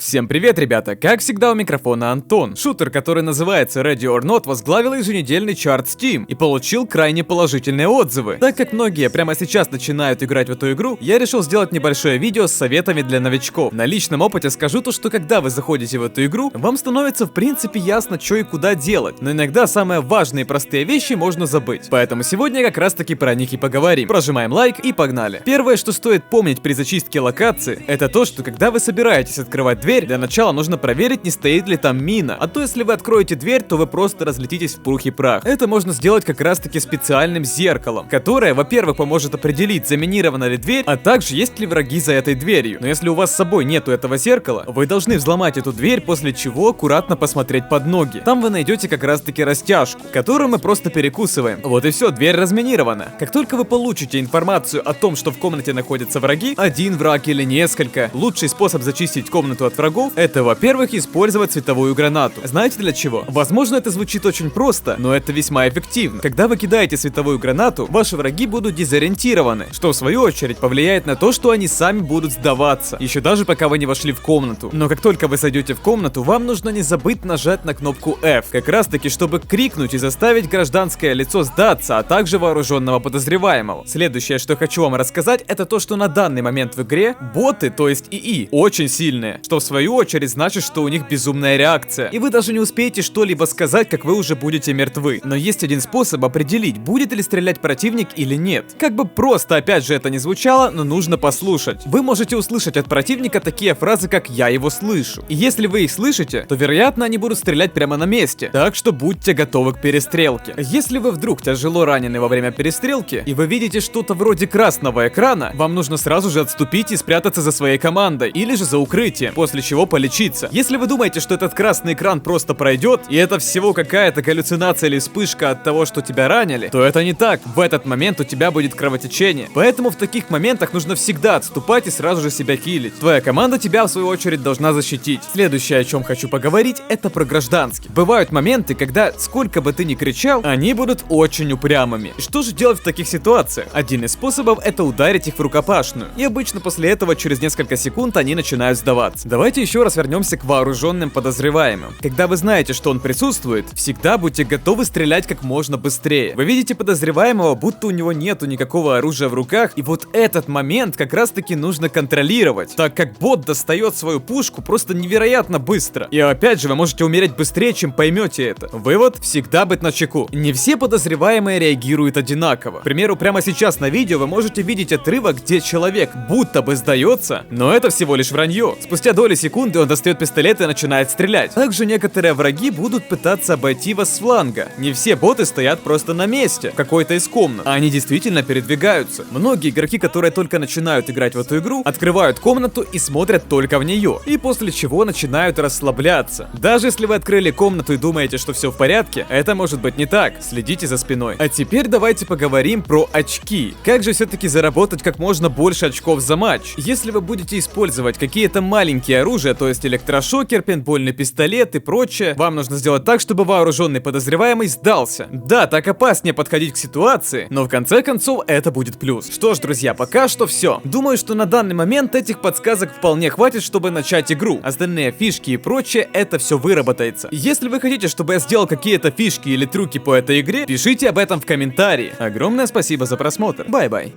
Всем привет, ребята! Как всегда, у микрофона Антон. Шутер, который называется Ready or Not, возглавил еженедельный чарт Steam и получил крайне положительные отзывы. Так как многие прямо сейчас начинают играть в эту игру, я решил сделать небольшое видео с советами для новичков. На личном опыте скажу то, что когда вы заходите в эту игру, вам становится в принципе ясно, что и куда делать. Но иногда самые важные и простые вещи можно забыть. Поэтому сегодня как раз таки про них и поговорим. Прожимаем лайк и погнали. Первое, что стоит помнить при зачистке локации, это то, что когда вы собираетесь открывать дверь, для начала нужно проверить, не стоит ли там мина. А то если вы откроете дверь, то вы просто разлетитесь в пух и прах. Это можно сделать как раз таки специальным зеркалом, которое, во-первых, поможет определить, заминирована ли дверь, а также есть ли враги за этой дверью. Но если у вас с собой нету этого зеркала, вы должны взломать эту дверь, после чего аккуратно посмотреть под ноги. Там вы найдете как раз таки растяжку, которую мы просто перекусываем. Вот и все, дверь разминирована. Как только вы получите информацию о том, что в комнате находятся враги, один враг или несколько, лучший способ зачистить комнату от врагов — это, во-первых, использовать световую гранату. Знаете для чего? Возможно, это звучит очень просто, но это весьма эффективно. Когда вы кидаете световую гранату, ваши враги будут дезориентированы, что в свою очередь повлияет на то, что они сами будут сдаваться, еще даже пока вы не вошли в комнату. Но как только вы зайдете в комнату, вам нужно не забыть нажать на кнопку F, как раз таки, чтобы крикнуть и заставить гражданское лицо сдаться, а также вооруженного подозреваемого. Следующее, что хочу вам рассказать, это то, что на данный момент в игре боты, то есть ИИ, очень сильные, что в свою очередь значит, что у них безумная реакция, и вы даже не успеете что-либо сказать, как вы уже будете мертвы. Но есть один способ определить, будет ли стрелять противник или нет. Как бы просто, опять же, это не звучало, но нужно послушать. Вы можете услышать от противника такие фразы, как «я его слышу». И если вы их слышите, то вероятно они будут стрелять прямо на месте, так что будьте готовы к перестрелке. Если вы вдруг тяжело ранены во время перестрелки, и вы видите что-то вроде красного экрана, вам нужно сразу же отступить и спрятаться за своей командой, или же за укрытием, после чего полечиться. Если вы думаете, что этот красный экран просто пройдет, и это всего какая-то галлюцинация или вспышка от того, что тебя ранили, то это не так. В этот момент у тебя будет кровотечение. Поэтому в таких моментах нужно всегда отступать и сразу же себя киллить. Твоя команда тебя, в свою очередь, должна защитить. Следующее, о чем хочу поговорить, это про гражданских. Бывают моменты, когда, сколько бы ты ни кричал, они будут очень упрямыми. И что же делать в таких ситуациях? Один из способов — это ударить их в рукопашную. И обычно после этого, через несколько секунд, они начинают сдаваться. Давайте еще раз вернемся к вооруженным подозреваемым. Когда вы знаете, что он присутствует, всегда будьте готовы стрелять как можно быстрее. Вы видите подозреваемого, будто у него нету никакого оружия в руках, и вот этот момент как раз таки нужно контролировать, так как бот достает свою пушку просто невероятно быстро. И опять же, вы можете умереть быстрее, чем поймете это. Вывод: всегда быть начеку. Не все подозреваемые реагируют одинаково. К примеру, прямо сейчас на видео вы можете видеть отрывок, где человек будто бы сдается, но это всего лишь вранье. Спустя доли секунды он достает пистолет и начинает стрелять. Также некоторые враги будут пытаться обойти вас с фланга. Не все боты стоят просто на месте, в какой-то из комнат, а они действительно передвигаются. Многие игроки, которые только начинают играть в эту игру, открывают комнату и смотрят только в нее, и после чего начинают расслабляться. Даже если вы открыли комнату и думаете, что все в порядке, это может быть не так. Следите за спиной. А теперь давайте поговорим про очки. Как же все-таки заработать как можно больше очков за матч? Если вы будете использовать какие-то маленькие оружия, то есть электрошокер, пейнтбольный пистолет и прочее, вам нужно сделать так, чтобы вооруженный подозреваемый сдался. Да, так опаснее подходить к ситуации, но в конце концов это будет плюс. Что ж, друзья, пока что все. Думаю, что на данный момент этих подсказок вполне хватит, чтобы начать игру. Остальные фишки и прочее, это все выработается. Если вы хотите, чтобы я сделал какие-то фишки или трюки по этой игре, пишите об этом в комментарии. Огромное спасибо за просмотр. Бай-бай.